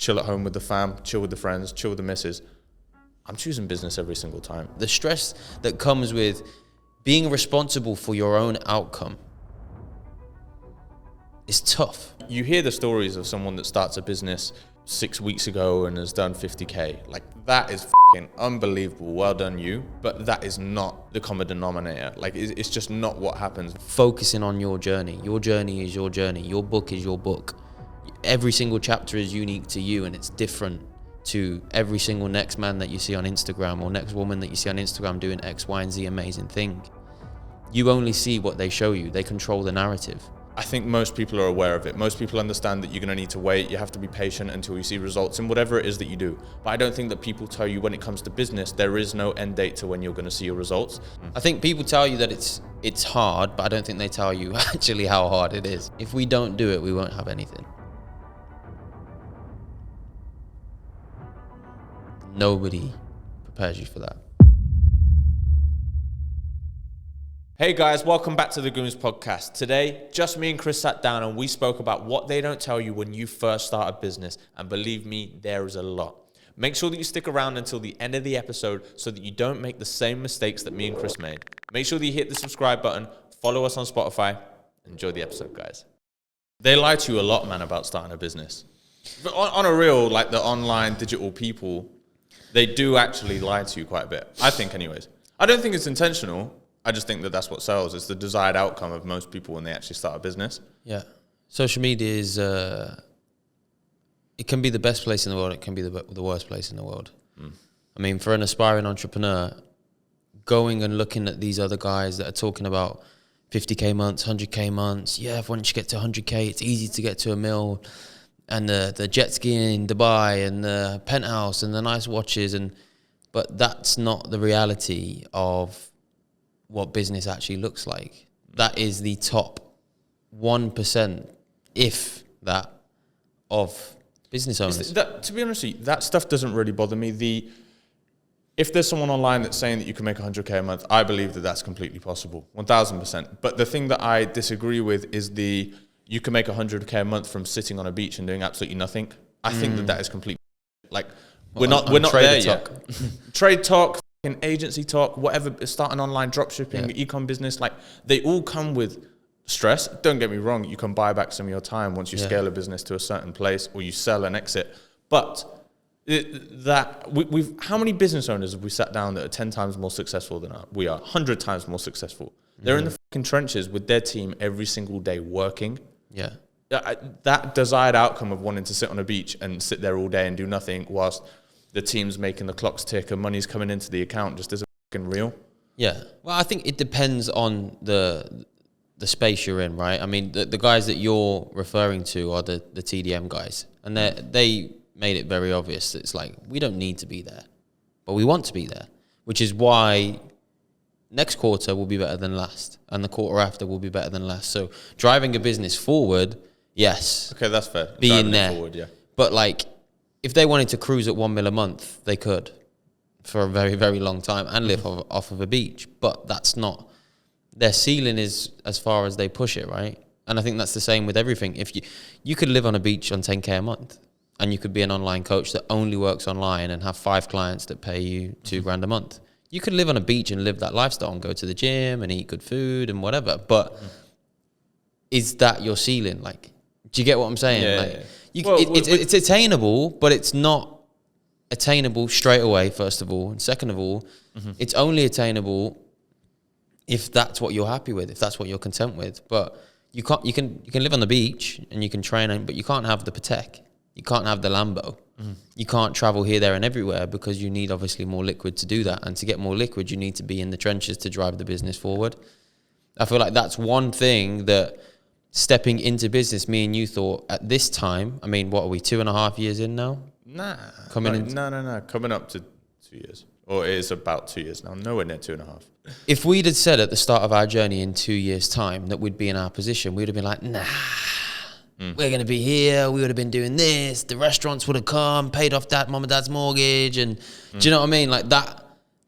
chill at home with the fam, chill with the friends, chill with the missus. I'm choosing business every single time. The stress that comes with being responsible for your own outcome is tough. You hear the stories of someone that starts a business 6 weeks ago and has done 50K. Like, that is fucking unbelievable. Well done, you. But that is not the common denominator. Like, it's just not what happens. Focusing on your journey. Your journey is your journey. Your book is your book. Every single chapter is unique to you, and it's different to every single next man that you see on Instagram or next woman that you see on Instagram doing X, Y, and Z amazing thing. You only see what they show you. They control the narrative. I think most people are aware of it. Most people understand that you're going to need to wait. You have to be patient until you see results in whatever it is that you do. But I don't think that people tell you when it comes to business, there is no end date to when you're going to see your results. I think people tell you that it's hard, but I don't think they tell you actually how hard it is. If we don't do it, we won't have anything. Nobody prepares you for that. Hey guys, welcome back to the Goons podcast. Today, just me and Chris sat down and we spoke about what they don't tell you when you first start a business. And believe me, there is a lot. Make sure that you stick around until the end of the episode so that you don't make the same mistakes that me and Chris made. Make sure that you hit the subscribe button, follow us on Spotify. Enjoy the episode, guys. They lie to you a lot, man, about starting a business. But on a real, like the online digital people, they do actually lie to you quite a bit. I think anyways. I don't think it's intentional. I just think that that's what sells. It's the desired outcome of most people when they actually start a business. Yeah. Social media is, it can be the best place in the world. It can be the worst place in the world. I mean, for an aspiring entrepreneur, going and looking at these other guys that are talking about 50K months, 100K months. Yeah, once you get to 100K, it's easy to get to $1 million. And the jet skiing in Dubai and the penthouse and the nice watches. But that's not the reality of what business actually looks like. That is the top 1%, if that, of business owners. To be honest with you, that stuff doesn't really bother me. If there's someone online that's saying that you can make 100K a month, I believe that that's completely possible, 1,000%. But the thing that I disagree with is you can make 100K a month from sitting on a beach and doing absolutely nothing. I think that is completely, like, we're not there yet. Trade talk, agency talk, whatever, start an online dropshipping, e-com business, like, they all come with stress. Don't get me wrong, you can buy back some of your time once you scale a business to a certain place or you sell and exit. But how many business owners have we sat down that are 10 times more successful than we are, 100 times more successful? They're in the fucking trenches with their team every single day working. Yeah. That desired outcome of wanting to sit on a beach and sit there all day and do nothing whilst the team's making the clocks tick and money's coming into the account just isn't fucking real. Yeah. Well, I think it depends on the space you're in, right? I mean, the guys that you're referring to are the TDM guys. And they made it very obvious that it's like, we don't need to be there, but we want to be there, which is why next quarter will be better than last, and the quarter after will be better than last. So driving a business forward, yes. Okay, that's fair. Being there. Forward, yeah. But like, if they wanted to cruise at $1 million a month, they could for a very, very long time and live off of a beach. But that's not, their ceiling is as far as they push it, right? And I think that's the same with everything. If you could live on a beach on 10K a month, and you could be an online coach that only works online and have 5 clients that pay you $2,000 a month. You could live on a beach and live that lifestyle and go to the gym and eat good food and whatever. But is that your ceiling? Like, do you get what I'm saying? It's attainable, but it's not attainable straight away, first of all. And second of all, it's only attainable if that's what you're happy with, if that's what you're content with. But you can live on the beach and you can train, but you can't have the Patek. You can't have the Lambo. You can't travel here, there, and everywhere because you need obviously more liquid to do that. And to get more liquid, you need to be in the trenches to drive the business forward. I feel like that's one thing that stepping into business, me and you thought at this time, I mean, what are we, 2.5 years in now? No. Coming up to 2 years. Or it is about 2 years now. Nowhere near 2.5. If we'd had said at the start of our journey in 2 years' time that we'd be in our position, we'd have been like, nah. We're going to be here. We would have been doing this. The restaurants would have come, paid off mom and dad's mortgage. And do you know what I mean? Like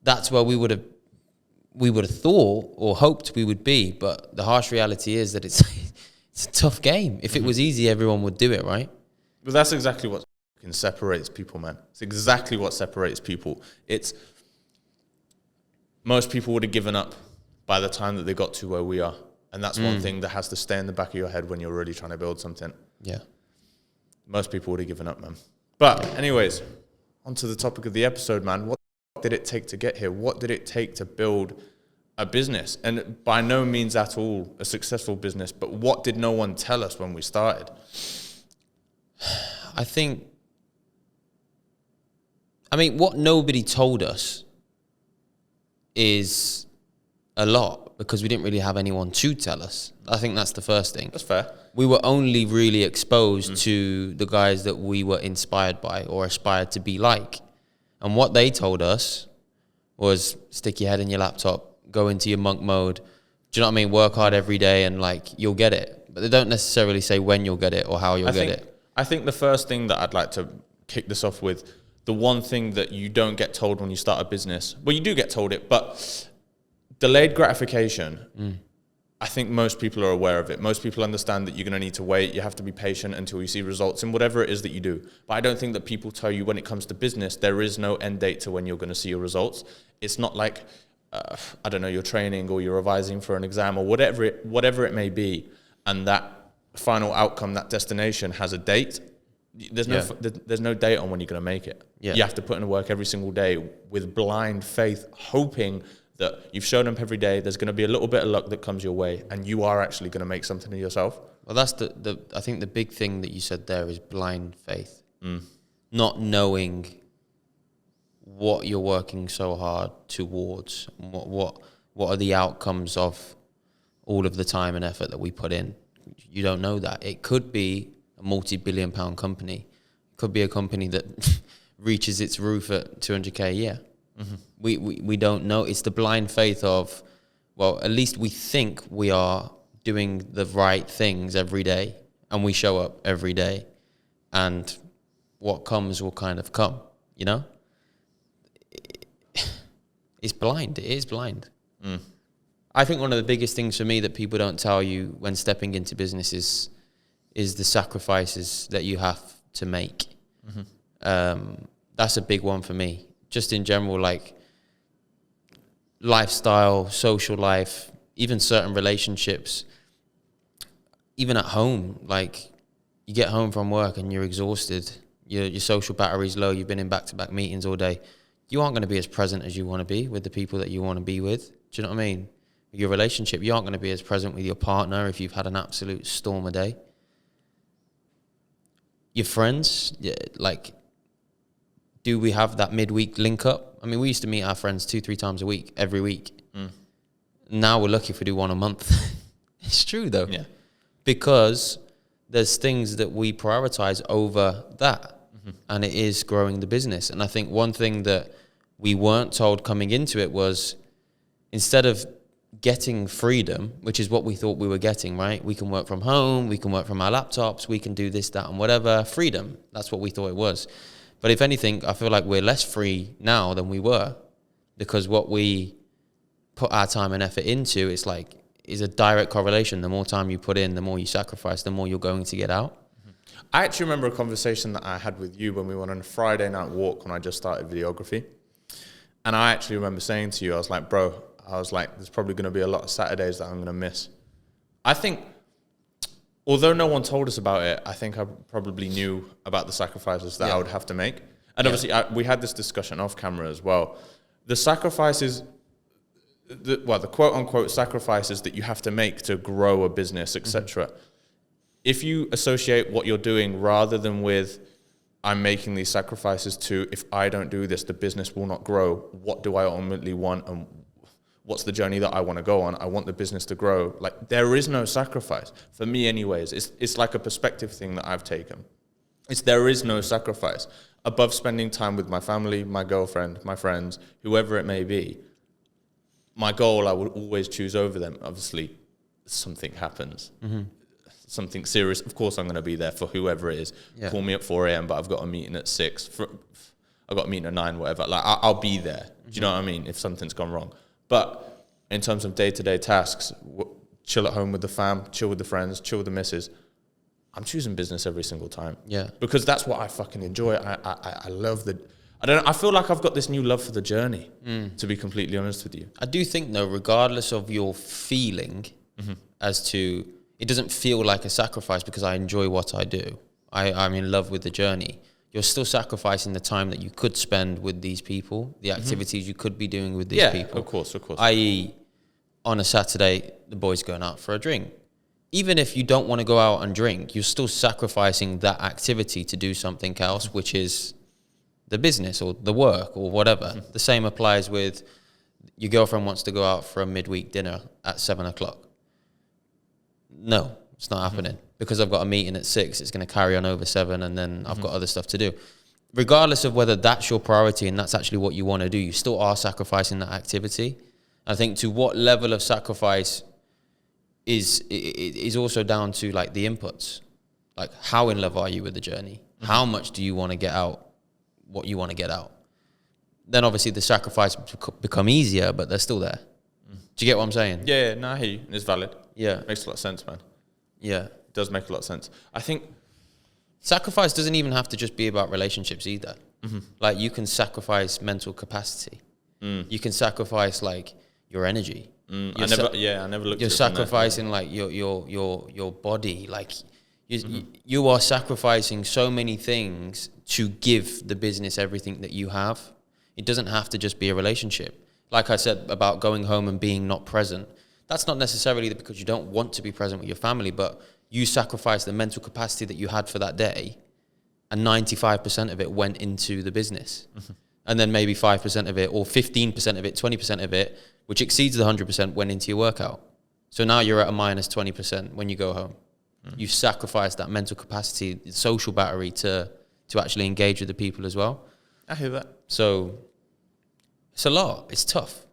that's where we would have thought or hoped we would be. But the harsh reality is that it's a tough game. If it was easy, everyone would do it, right? But that's exactly what's fucking separates people, man. It's exactly what separates people. It's most people would have given up by the time that they got to where we are. And that's one thing that has to stay in the back of your head when you're really trying to build something. Yeah. Most people would have given up, man. But anyways, onto the topic of the episode, man. What did it take to get here? What did it take to build a business? And by no means at all a successful business, but what did no one tell us when we started? What nobody told us is a lot, because we didn't really have anyone to tell us. I think that's the first thing. That's fair. We were only really exposed to the guys that we were inspired by or aspired to be like. And what they told us was stick your head in your laptop, go into your monk mode. Do you know what I mean? Work hard every day and you'll get it. But they don't necessarily say when you'll get it or how you'll get it. I think the first thing that I'd like to kick this off with, the one thing that you don't get told when you start a business, well, you do get told it, but delayed gratification, I think most people are aware of it. Most people understand that you're going to need to wait. You have to be patient until you see results in whatever it is that you do. But I don't think that people tell you when it comes to business, there is no end date to when you're going to see your results. It's not like, I don't know, you're training or you're revising for an exam or whatever it may be. And that final outcome, that destination has a date. There's no date on when you're going to make it. Yeah. You have to put in the work every single day with blind faith, hoping that you've shown up every day. There's going to be a little bit of luck that comes your way, and you are actually going to make something of yourself. Well, that's I think the big thing that you said there is blind faith. Not knowing what you're working so hard towards, what are the outcomes of all of the time and effort that we put in. You don't know that. It could be a multi-billion-pound company. It could be a company that reaches its roof at 200K a year. We don't know. It's the blind faith of, well, at least we think we are doing the right things every day, and we show up every day, and what comes will kind of come, you know? It's blind. It is blind. I think one of the biggest things for me that people don't tell you when stepping into business is the sacrifices that you have to make. That's a big one for me. Just in general, like lifestyle, social life, even certain relationships, even at home. Like you get home from work and you're exhausted, your social battery's low, you've been in back-to-back meetings all day. You aren't going to be as present as you want to be with the people that you want to be with. Do you know what I mean? Your relationship, you aren't going to be as present with your partner if you've had an absolute storm a day. Your friends, do we have that midweek link up? I mean, we used to meet our friends 2-3 times a week, every week. Now we're lucky if we do one a month. It's true, though. Yeah. Because there's things that we prioritize over that. And it is growing the business. And I think one thing that we weren't told coming into it was, instead of getting freedom, which is what we thought we were getting, right? We can work from home, we can work from our laptops, we can do this, that, and whatever. Freedom, that's what we thought it was. But if anything, I feel like we're less free now than we were, because what we put our time and effort into is a direct correlation. The more time you put in, the more you sacrifice, the more you're going to get out. I actually remember a conversation that I had with you when we went on a Friday night walk when I just started videography. And I actually remember saying to you, I was like, bro, there's probably going to be a lot of Saturdays that I'm going to miss. I think, although no one told us about it, I think I probably knew about the sacrifices that I would have to make. And obviously, we had this discussion off camera as well. The sacrifices, the quote-unquote sacrifices that you have to make to grow a business, etc. If you associate what you're doing rather than with, I'm making these sacrifices to, if I don't do this, the business will not grow. What do I ultimately want, and what's the journey that I want to go on? I want the business to grow. Like, there is no sacrifice. For me anyways, it's like a perspective thing that I've taken. There is no sacrifice. Above spending time with my family, my girlfriend, my friends, whoever it may be, my goal I will always choose over them. Obviously, something happens. Something serious, of course I'm going to be there for whoever it is. Yeah. Call me at 4 a.m, but I've got a meeting at 6. I've got a meeting at 9, whatever. Like, I'll be there. Do you know what I mean? If something's gone wrong. But in terms of day-to-day tasks, chill at home with the fam, chill with the friends, chill with the missus, I'm choosing business every single time. Yeah. Because that's what I fucking enjoy. I love I feel like I've got this new love for the journey, to be completely honest with you. I do think, though, regardless of your feeling as to, it doesn't feel like a sacrifice because I enjoy what I do. I'm in love with the journey. You're still sacrificing the time that you could spend with these people, the activities you could be doing with these people. Of course. I.e., on a Saturday, the boys going out for a drink. Even if you don't want to go out and drink, you're still sacrificing that activity to do something else, which is the business or the work or whatever. The same applies with your girlfriend wants to go out for a midweek dinner at 7:00. No, it's not happening because I've got a meeting at 6. It's going to carry on over 7, and then I've got other stuff to do. Regardless of whether that's your priority and that's actually what you want to do, you still are sacrificing that activity. I think to what level of sacrifice is also down to like the inputs. Like, how in love are you with the journey? How much do you want to get out what you want to get out? Then obviously the sacrifice become easier, but they're still there. Do you get what I'm saying? Yeah, no, I hear you. It's valid. Yeah. Makes a lot of sense, man. Yeah. It does make a lot of sense. I think sacrifice doesn't even have to just be about relationships either. Like, you can sacrifice mental capacity. You can sacrifice like your energy. I never looked at it. You're sacrificing like your body. Like you are sacrificing so many things to give the business everything that you have. It doesn't have to just be a relationship. Like I said about going home and being not present. That's not necessarily because you don't want to be present with your family, but you sacrifice the mental capacity that you had for that day, and 95% of it went into the business. And then maybe 5% of it, or 15% of it, 20% of it, which exceeds the 100%, went into your workout. So now you're at a minus 20% when you go home. You've sacrificed that mental capacity, social battery to actually engage with the people as well. I hear that. So it's a lot. It's tough.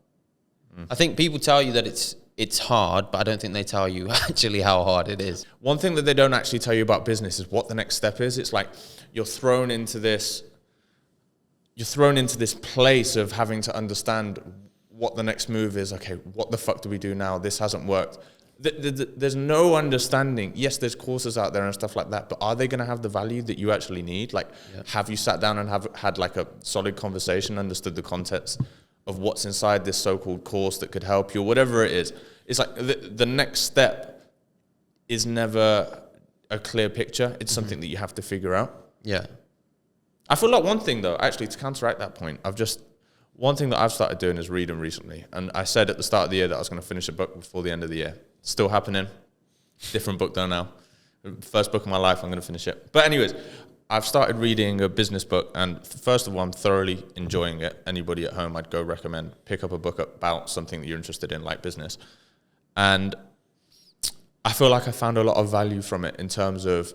I think people tell you that it's hard, but I don't think they tell you actually how hard it is. One thing that they don't actually tell you about business is what the next step is. It's like you're thrown into this place of having to understand what the next move is. Okay, what the fuck do we do now? This hasn't worked. There's no understanding. Yes, there's courses out there and stuff like that, but are they going to have the value that you actually need? Like, have you sat down and have had like a solid conversation, understood the context of what's inside this so-called course that could help you, or whatever it is? It's like the next step is never a clear picture. It's something that you have to figure out. Yeah. I feel like one thing, though, actually, to counteract that point, one thing that I've started doing is reading recently. And I said at the start of the year that I was going to finish a book before the end of the year. Still happening. Different book though now. First book of my life, I'm going to finish it. But anyways, I've started reading a business book. And first of all, I'm thoroughly enjoying it. Anybody at home, I'd go recommend. Pick up a book about something that you're interested in, like business. And I feel like I found a lot of value from it in terms of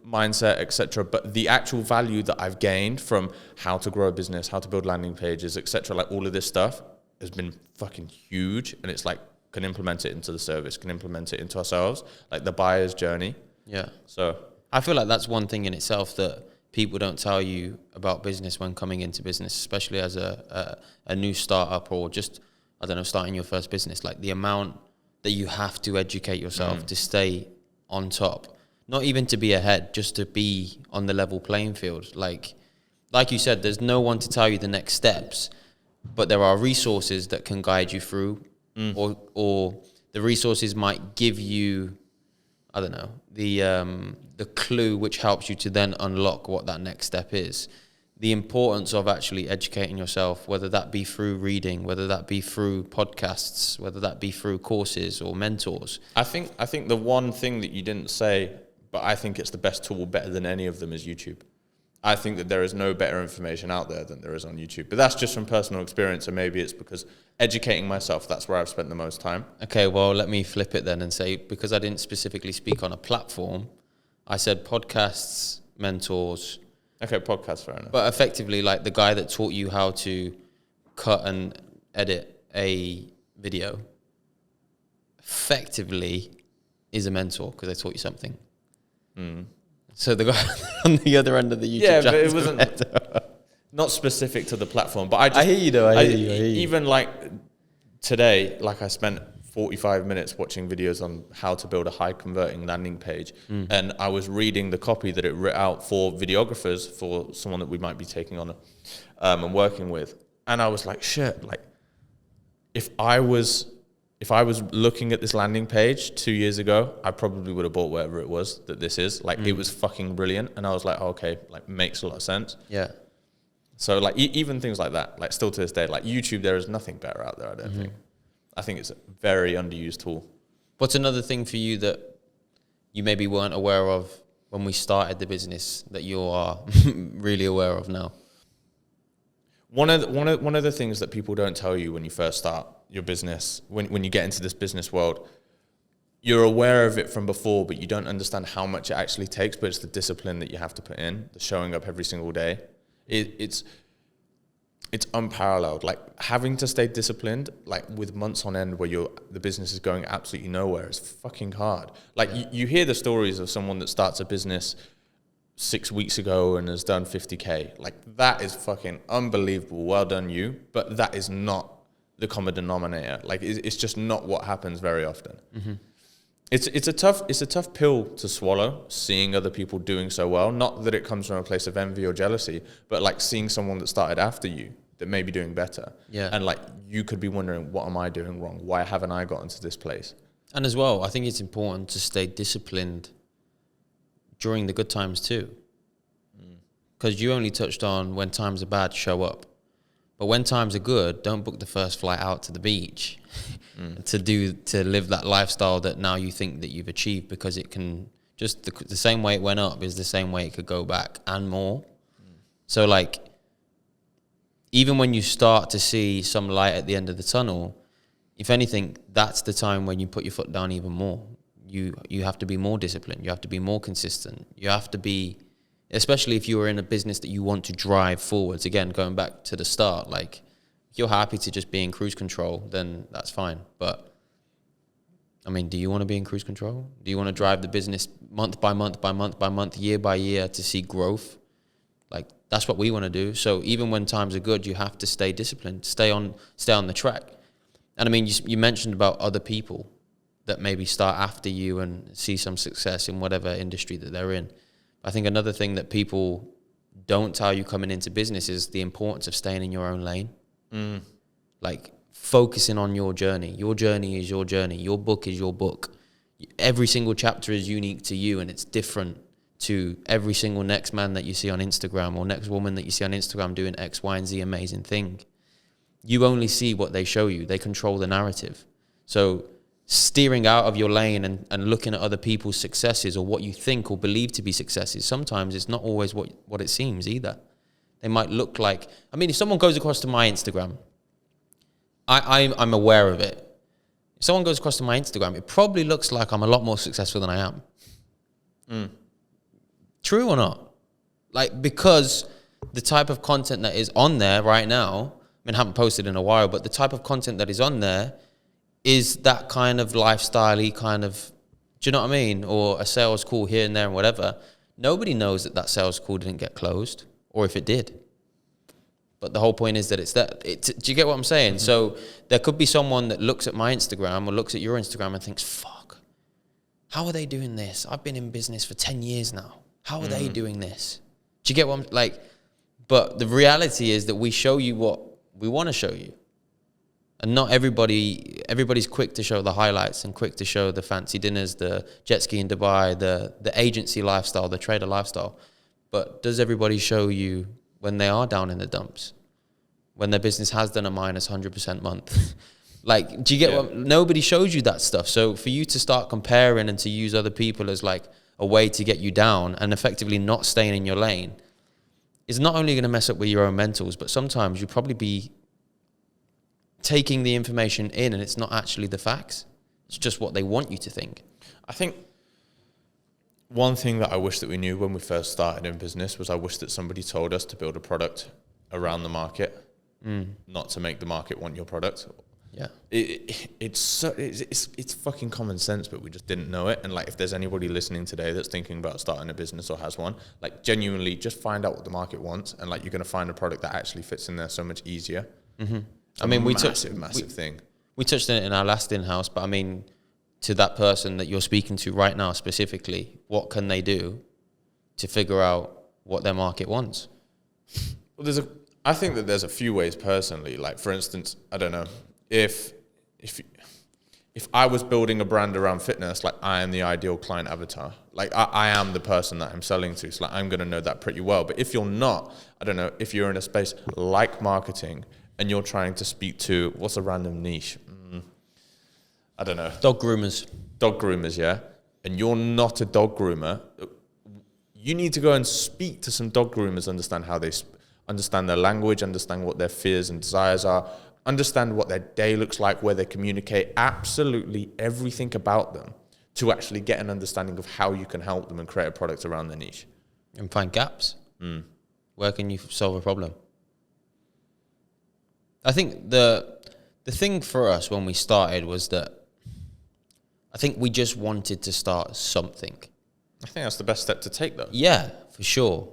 mindset, etc. But the actual value that I've gained from how to grow a business, how to build landing pages, etc., like all of this stuff has been fucking huge. And it's like, can implement it into the service, can implement it into ourselves, like the buyer's journey. Yeah. So I feel like that's one thing in itself that people don't tell you about business when coming into business, especially as a new startup or just, I don't know, starting your first business. Like the amount that you have to educate yourself to stay on top. Not even to be ahead, just to be on the level playing field. Like you said, there's no one to tell you the next steps, but there are resources that can guide you through, or the resources might give you, I don't know, the clue which helps you to then unlock what that next step is. The importance of actually educating yourself, whether that be through reading, whether that be through podcasts, whether that be through courses or mentors. I think the one thing that you didn't say, but I think it's the best tool, better than any of them, is YouTube. I think that there is no better information out there than there is on YouTube. But that's just from personal experience, and maybe it's because educating myself, that's where I've spent the most time. Okay, well, let me flip it then and say, because I didn't specifically speak on a platform, I said podcasts, mentors. Okay, podcasts, fair enough. But effectively, like the guy that taught you how to cut and edit a video, effectively is a mentor because they taught you something. So the guy on the other end of the YouTube but it wasn't not specific to the platform. But I hear you though. I hear you. Even like today, like I spent 45 minutes watching videos on how to build a high converting landing page. And I was reading the copy that it writ out for videographers, for someone that we might be taking on and working with. And I was like, shit, like if I was looking at this landing page 2 years ago, I probably would have bought whatever it was that this is. Like it was fucking brilliant. And I was like, oh, okay, like makes a lot of sense. Yeah. So like even things like that, like still to this day, like YouTube, there is nothing better out there, I don't think. I think it's a very underused tool. What's another thing for you that you maybe weren't aware of when we started the business that you are really aware of now? One of the things that people don't tell you when you first start your business, when you get into this business world, you're aware of it from before, but you don't understand how much it actually takes. But it's the discipline that you have to put in, the showing up every single day. It's unparalleled. Like having to stay disciplined, like with months on end where the business is going absolutely nowhere, is fucking hard. Like you hear the stories of someone that starts a business 6 weeks ago and has done 50K. Like that is fucking unbelievable. Well done you. But that is not the common denominator. Like it's just not what happens very often. It's a tough pill to swallow, seeing other people doing so well. Not that it comes from a place of envy or jealousy, but like seeing someone that started after you that may be doing better. Yeah. And like you could be wondering, what am I doing wrong? Why haven't I gotten to this place? And as well, I think it's important to stay disciplined during the good times too. Because you only touched on when times are bad, show up. But when times are good, don't book the first flight out to the beach to live that lifestyle that now you think that you've achieved, because it can just the same way it went up is the same way it could go back and more. So like, even when you start to see some light at the end of the tunnel, if anything, that's the time when you put your foot down even more. You have to be more disciplined. You have to be more consistent. You have to be, especially if you are in a business that you want to drive forwards. Again, going back to the start, like if you're happy to just be in cruise control, then that's fine. But I mean, do you want to be in cruise control? Do you want to drive the business month by month by month by month, year by year to see growth? Like that's what we want to do. So even when times are good, you have to stay disciplined, stay on the track. And I mean, you mentioned about other people that maybe start after you and see some success in whatever industry that they're in. I think another thing that people don't tell you coming into business is the importance of staying in your own lane. Like focusing on your journey. Your journey is your journey. Your book is your book. Every single chapter is unique to you, and it's different to every single next man that you see on Instagram or next woman that you see on Instagram doing X, Y, and Z amazing thing. You only see what they show you. They control the narrative. So steering out of your lane and looking at other people's successes or what you think or believe to be successes, sometimes it's not always what it seems either. They might look like, I mean, if someone goes across to my Instagram, I'm aware of it. If someone goes across to my Instagram, it probably looks like I'm a lot more successful than I am. True or not? Like, because the type of content that is on there right now, I mean, I haven't posted in a while, but the type of content that is on there is that kind of lifestyle-y kind of, do you know what I mean? Or a sales call here and there and whatever. Nobody knows that sales call didn't get closed, or if it did. But the whole point is that do you get what I'm saying? So there could be someone that looks at my Instagram or looks at your Instagram and thinks, fuck, how are they doing this? I've been in business for 10 years now. How are they doing this? Do you get what I'm like? But the reality is that we show you what we want to show you. And not everybody's quick to show the highlights and quick to show the fancy dinners, the jet ski in Dubai, the agency lifestyle, the trader lifestyle. But does everybody show you when they are down in the dumps? When their business has done a minus 100% month? Like, do you get what? Nobody shows you that stuff. So for you to start comparing and to use other people as like a way to get you down and effectively not staying in your lane is not only going to mess up with your own mentals, but sometimes you'll probably be taking the information in and it's not actually the facts. It's just what they want you to think. I think one thing that I wish that we knew when we first started in business was I wish that somebody told us to build a product around the market, not to make the market want your product. Yeah, it's fucking common sense, but we just didn't know it. And like, if there's anybody listening today that's thinking about starting a business or has one, like genuinely just find out what the market wants, and like you're going to find a product that actually fits in there so much easier. I mean, massive thing. We touched on it in our last in-house, but I mean, to that person that you're speaking to right now specifically, what can they do to figure out what their market wants? Well, I think that there's a few ways personally. Like, for instance, I don't know, if I was building a brand around fitness, like, I am the ideal client avatar. Like, I am the person that I'm selling to. So, like, I'm going to know that pretty well. But if you're not, I don't know, if you're in a space like marketing and you're trying to speak to, what's a random niche? I don't know. Dog groomers. Dog groomers, yeah? And you're not a dog groomer. You need to go and speak to some dog groomers, understand how they understand their language, understand what their fears and desires are, understand what their day looks like, where they communicate, absolutely everything about them, to actually get an understanding of how you can help them and create a product around their niche. And find gaps. Where can you solve a problem? I think the thing for us when we started was that I think we just wanted to start something. I think that's the best step to take, though. Yeah, for sure.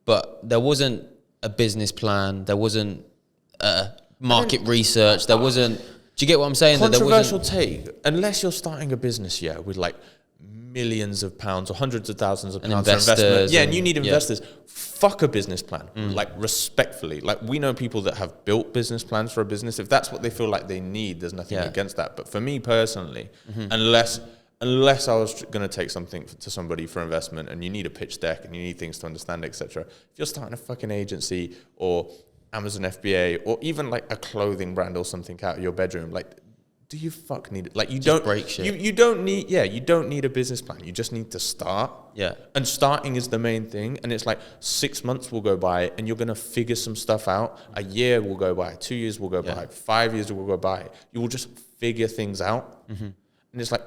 But there wasn't a business plan. There wasn't market research. There wasn't... Do you get what I'm saying? Controversial take. Unless you're starting a business, yeah, with like millions of pounds or hundreds of thousands of pounds for investment. Yeah, and you need investors. Yeah. Fuck a business plan. Like, respectfully. Like, we know people that have built business plans for a business. If that's what they feel like they need, there's nothing against that. But for me personally, unless I was going to take something to somebody for investment, and you need a pitch deck and you need things to understand, etc. If you're starting a fucking agency or Amazon FBA or even like a clothing brand or something out of your bedroom, like, do you fuck need it? Like, you don't break shit. You don't need you don't need a business plan. You just need to start. Yeah. And starting is the main thing. And it's like 6 months will go by and you're gonna figure some stuff out. A year will go by, 2 years will go by, 5 years will go by. You will just figure things out. And it's like,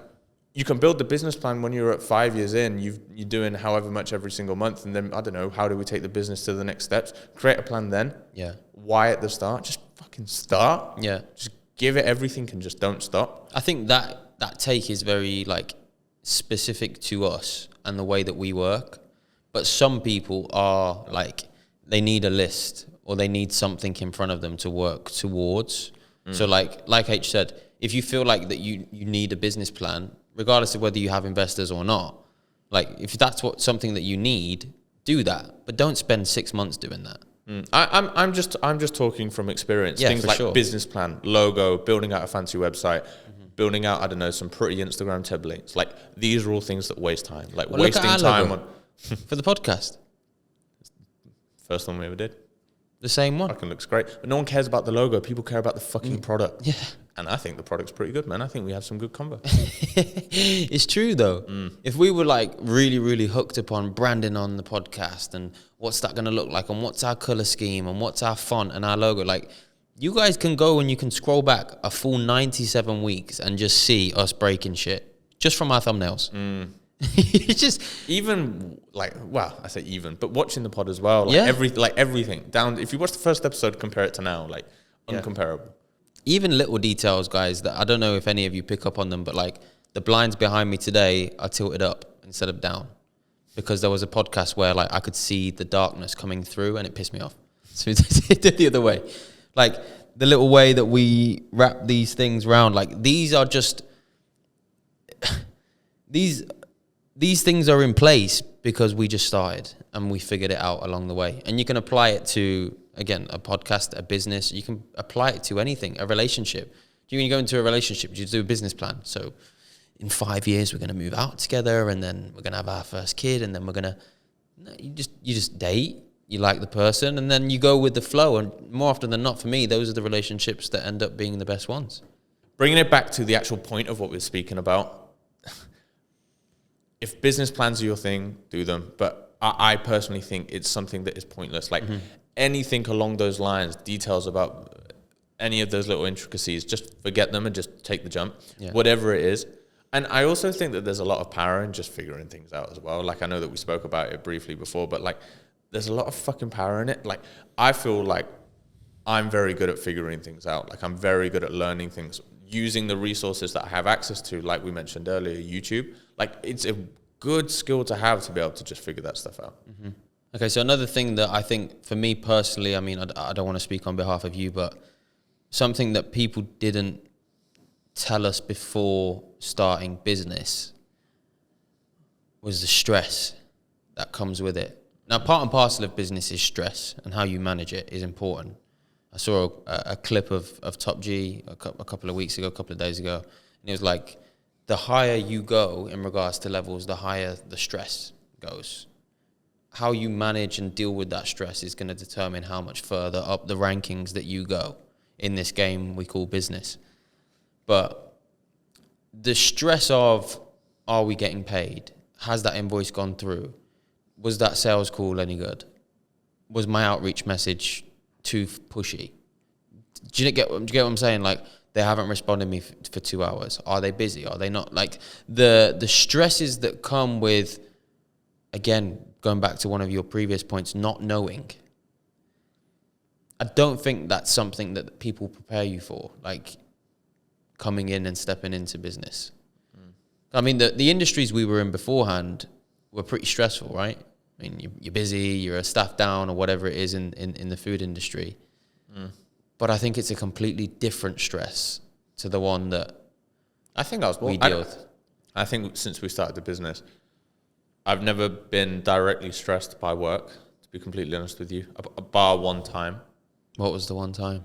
you can build the business plan when you're at 5 years in, you're doing however much every single month. And then, I don't know, how do we take the business to the next steps? Create a plan then. Yeah. Why at the start? Just fucking start. Yeah. Just give it everything and just don't stop. I think that take is very like specific to us and the way that we work. But some people are like, they need a list or they need something in front of them to work towards. So like H said, if you feel like that you need a business plan, regardless of whether you have investors or not, like, if that's something that you need, do that. But don't spend 6 months doing that. I'm just talking from experience. Yeah, things like sure. Business plan, logo, building out a fancy website, building out, I don't know, some pretty Instagram templates. Like, these are all things that waste time. Like, well, wasting time on for the podcast. First one we ever did. The same one. Fucking looks great. But no one cares about the logo. People care about the fucking product. Yeah. And I think the product's pretty good, man. I think we have some good convo. It's true, though. If we were like really, really hooked upon branding on the podcast and what's that going to look like and what's our color scheme and what's our font and our logo, like, you guys can go and you can scroll back a full 97 weeks and just see us breaking shit just from our thumbnails. It's just even like, well, I say even, but watching the pod as well, like everything down. If you watch the first episode, compare it to now, like, uncomparable. Even little details, guys, that I don't know if any of you pick up on them, but like the blinds behind me today are tilted up instead of down because there was a podcast where like I could see the darkness coming through and it pissed me off. So it did the other way. Like the little way that we wrap these things around, like these are just, these things are in place because we just started and we figured it out along the way. And you can apply it to, again, a podcast, a business. You can apply it to anything, a relationship. When you go into a relationship, you do a business plan. So in 5 years, we're going to move out together and then we're going to have our first kid and then we're going to, you just date, you like the person and then you go with the flow. And more often than not, for me, those are the relationships that end up being the best ones. Bringing it back to the actual point of what we're speaking about, if business plans are your thing, do them. But I personally think it's something that is pointless. Like anything along those lines, details about any of those little intricacies, just forget them and just take the jump, whatever it is. And I also think that there's a lot of power in just figuring things out as well. Like, I know that we spoke about it briefly before, but like, there's a lot of fucking power in it. Like, I feel like I'm very good at figuring things out. Like, I'm very good at learning things, using the resources that I have access to, like we mentioned earlier, YouTube. Like, it's a good skill to have to be able to just figure that stuff out. Okay, so another thing that I think, for me personally, I mean, I don't want to speak on behalf of you, but something that people didn't tell us before starting business was the stress that comes with it. Now, part and parcel of business is stress, and how you manage it is important. I saw a clip of Top G a couple of weeks ago, a couple of days ago, and it was like, the higher you go in regards to levels, the higher the stress goes. How you manage and deal with that stress is going to determine how much further up the rankings that you go in this game we call business. But the stress of, are we getting paid? Has that invoice gone through? Was that sales call any good? Was my outreach message too pushy? Do you get what I'm saying? Like, they haven't responded to me for 2 hours. Are they busy? Are they not? Like, the stresses that come with, again, going back to one of your previous points, not knowing. I don't think that's something that people prepare you for, like coming in and stepping into business. I mean, the industries we were in beforehand were pretty stressful, right? I mean, you're busy, you're a staff down or whatever it is in the food industry. But I think it's a completely different stress to the one that I think I was more, we deal with. I think since we started the business, I've never been directly stressed by work, to be completely honest with you, bar one time. What was the one time?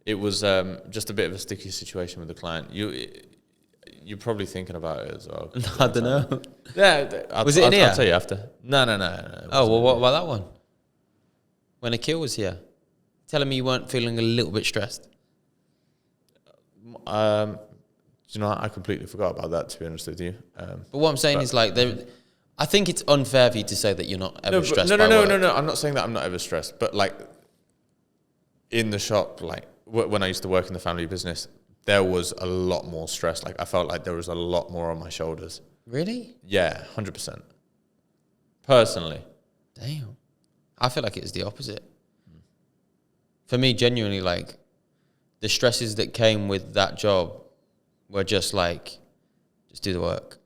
It was just a bit of a sticky situation with the client. You're probably thinking about it as well. I don't know. Yeah, Was it in here? I'll tell you after. No. Oh, well, what about that one? When Akil was here, telling me you weren't feeling a little bit stressed. You know, I completely forgot about that, to be honest with you. But what I'm saying is, like, I think it's unfair for you to say that you're not ever stressed by work. No. I'm not saying that I'm not ever stressed, but like in the shop, like when I used to work in the family business, there was a lot more stress. Like, I felt like there was a lot more on my shoulders. Really? Yeah, 100%. Personally. Damn. I feel like it was the opposite. For me, genuinely, like, the stresses that came with that job were just like, just do the work.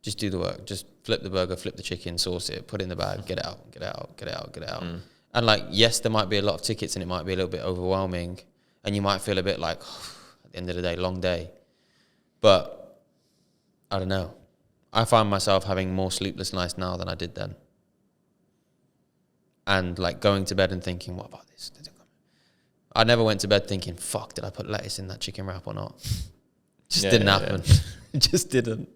Just do the work. Just flip the burger, flip the chicken, sauce it, put it in the bag, get it out. And like, yes, there might be a lot of tickets and it might be a little bit overwhelming and you might feel a bit like, at the end of the day, long day. But I don't know. I find myself having more sleepless nights now than I did then. And like going to bed and thinking, what about this? I never went to bed thinking, fuck, did I put lettuce in that chicken wrap or not? Didn't happen. It just didn't.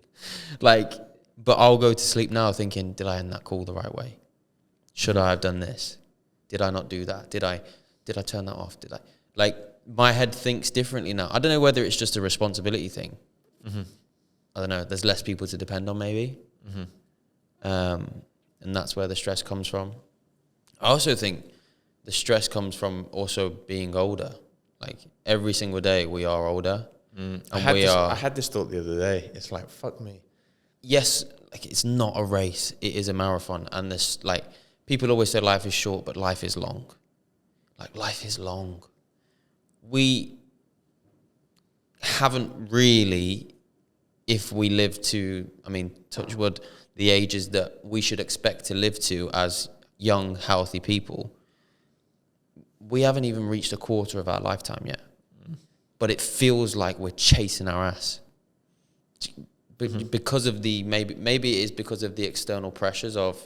Like, but I'll go to sleep now thinking, did I end that call the right way? Should I have done this? Did I not do that? Did I turn that off? Like, my head thinks differently now. I don't know whether it's just a responsibility thing. I don't know. There's less people to depend on, maybe. And that's where the stress comes from. I also think the stress comes from also being older. Like, every single day we are older. And I had this thought the other day. It's like, fuck me. Yes, like, it's not a race. It is a marathon. And this, like, people always say life is short, but life is long. Like, life is long. We haven't really, if we live to, I mean, touch wood, the ages that we should expect to live to as young, healthy people, we haven't even reached a quarter of our lifetime yet. But it feels like we're chasing our ass. Because of the, maybe it is because of the external pressures of,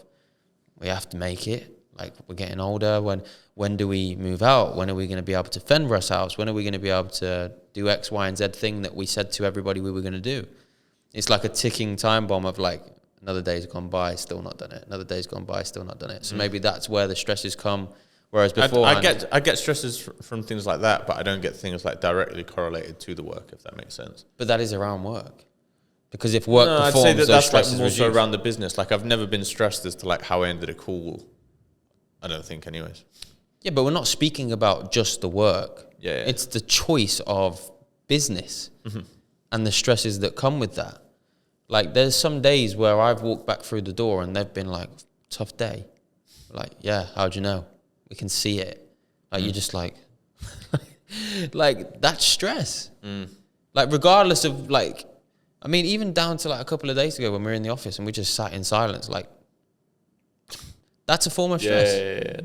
we have to make it. Like, we're getting older. When do we move out? When are we going to be able to fend for ourselves? When are we going to be able to do X, Y, and Z thing that we said to everybody we were going to do? It's like a ticking time bomb of like, another day's gone by, still not done it. Another day's gone by, still not done it. So maybe that's where the stresses come. Whereas before, I get stresses from things like that, but I don't get things like directly correlated to the work, if that makes sense. But that is around work. Because if work performs, I'd say that that's like stresses more so reduce. around the business. Like, I've never been stressed as to like how I ended a call. I don't think, anyways. Yeah, but we're not speaking about just the work. Yeah. It's the choice of business and the stresses that come with that. Like, there's some days where I've walked back through the door and they've been like, tough day. Like, yeah, how'd you know? We can see it. Like, you're just like, like, that's stress. Like, regardless of, like, I mean, even down to like a couple of days ago when we were in the office and we just sat in silence, like, that's a form of stress. Yeah.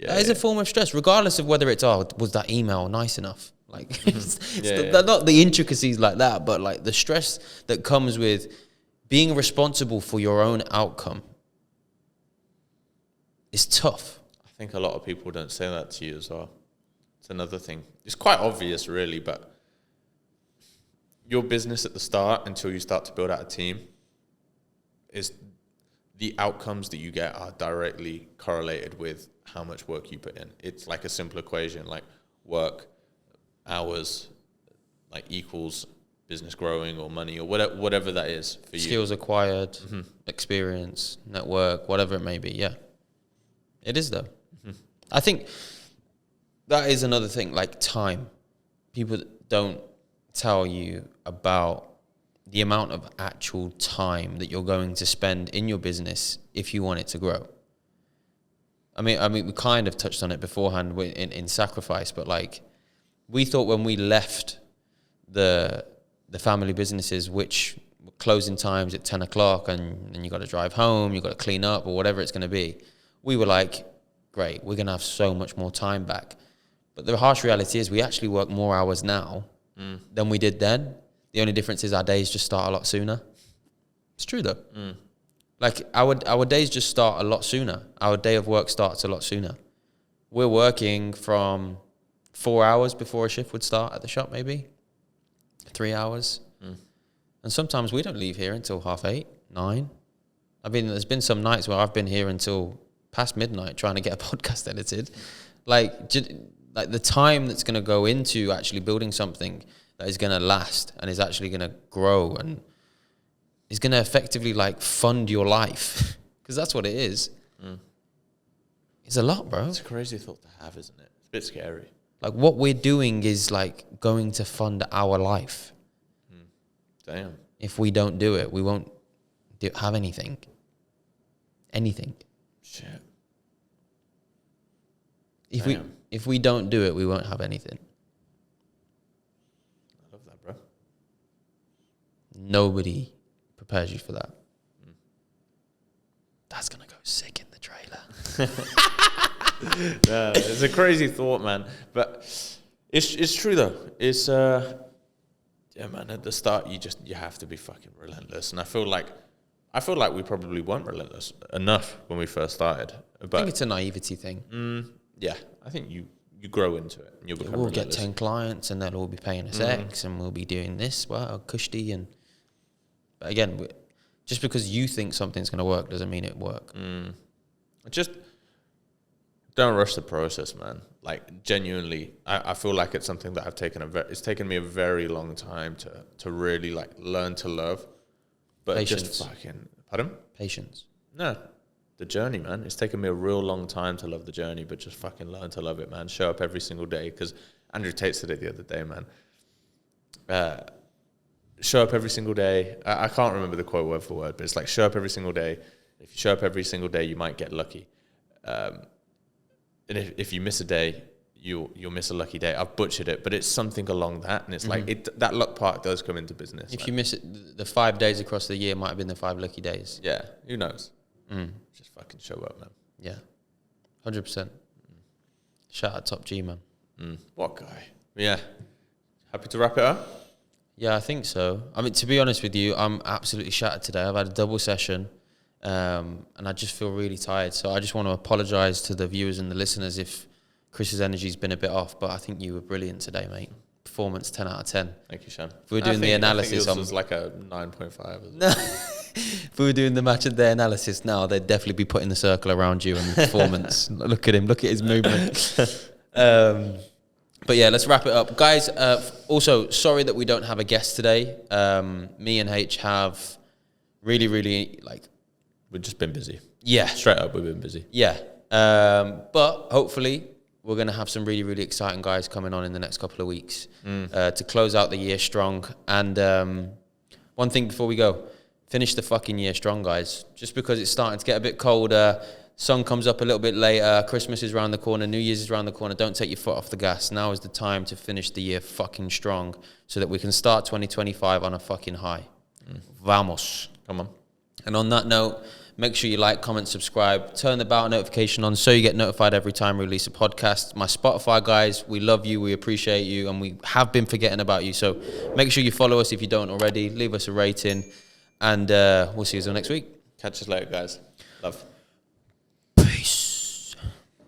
That is a form of stress, regardless of whether it's, was that email nice enough? Like, Yeah. not the intricacies like that, but like the stress that comes with being responsible for your own outcome is tough. I think a lot of people don't say that to you as well. It's another thing. It's quite obvious, really, but your business at the start, until you start to build out a team, is the outcomes that you get are directly correlated with how much work you put in. It's like a simple equation, like work, hours, like equals business growing or money or whatever that is for you. Skills acquired, experience, network, whatever it may be. Yeah, it is though. I think that is another thing, like time. People don't tell you about the amount of actual time that you're going to spend in your business if you want it to grow. I mean, we kind of touched on it beforehand in sacrifice, but like, we thought when we left the family businesses, which were closing times at 10 o'clock, and you got to drive home, you got to clean up or whatever it's going to be, we were like, great, we're going to have so much more time back. But the harsh reality is we actually work more hours now than we did then. The only difference is our days just start a lot sooner. It's true though. Like our days just start a lot sooner. Our day of work starts a lot sooner. We're working from 4 hours before a shift would start at the shop, maybe 3 hours. And sometimes we don't leave here until 8:30, 9. I mean, there's been some nights where I've been here until past midnight trying to get a podcast edited. Like the time that's going to go into actually building something that is going to last and is actually going to grow and is going to effectively like fund your life, because that's what it is. It's a lot, bro. It's a crazy thought to have, isn't it? It's a bit scary. Like what we're doing is like going to fund our life. Damn. If we don't do it, we won't have anything. Anything. Shit. If we don't do it, we won't have anything. I love that, bro. Nobody prepares you for that. That's gonna go sick in the trailer. No, it's a crazy thought, man. But it's true though. It's yeah, man. At the start, you have to be fucking relentless, and I feel like we probably weren't relentless enough when we first started. But I think it's a naivety thing. yeah, I think you grow into it, and you'll become We'll relentless. get 10 clients, and they'll all be paying us X, and we'll be doing this, well, Kushti, and but again, just because you think something's going to work doesn't mean it work. Just don't rush the process, man. Like genuinely, I feel like it's something that it's taken me a very long time to really like learn to love. But Patience. just fucking, pardon? Patience. No, the journey, man. It's taken me a real long time to love the journey, but just fucking learn to love it, man. Show up every single day, because Andrew Tate said it the other day, man. Show up every single day. I can't remember the quote word for word, but it's like show up every single day. If you show up every single day, you might get lucky. And if you miss a day, you'll miss a lucky day. I've butchered it, but it's something along that. And it's like that luck part does come into business. If you miss it, the 5 days across the year might have been the 5 lucky days. Yeah, who knows? Just fucking show up, man. Yeah, 100%. Shout out Top G, man. What guy? Yeah. Happy to wrap it up? Yeah, I think so. I mean, to be honest with you, I'm absolutely shattered today. I've had a double session, and I just feel really tired. So I just want to apologise to the viewers and the listeners if Chris's energy's been a bit off, but I think you were brilliant today, mate. Performance 10 out of 10. Thank you, Sean. If we were doing the analysis, I think yours was like a 9.5. If we were doing the match of day analysis now, they'd definitely be putting the circle around you and the performance. Look at him, look at his movement. But yeah, let's wrap it up. Guys, also, sorry that we don't have a guest today. Me and H have really, We've just been busy. Yeah. Straight up, we've been busy. Yeah. But hopefully we're going to have some really, really exciting guys coming on in the next couple of weeks to close out the year strong. And one thing before we go, finish the fucking year strong, guys. Just because it's starting to get a bit colder, sun comes up a little bit later, Christmas is around the corner, New Year's is around the corner. Don't take your foot off the gas. Now is the time to finish the year fucking strong so that we can start 2025 on a fucking high. Vamos. Come on. And on that note, Make sure you like, comment, subscribe, turn the bell notification on so you get notified every time we release a podcast. My Spotify guys, we love you, we appreciate you, and we have been forgetting about you. So make sure you follow us if you don't already. Leave us a rating, and we'll see you all next week. Catch us later, guys. Love.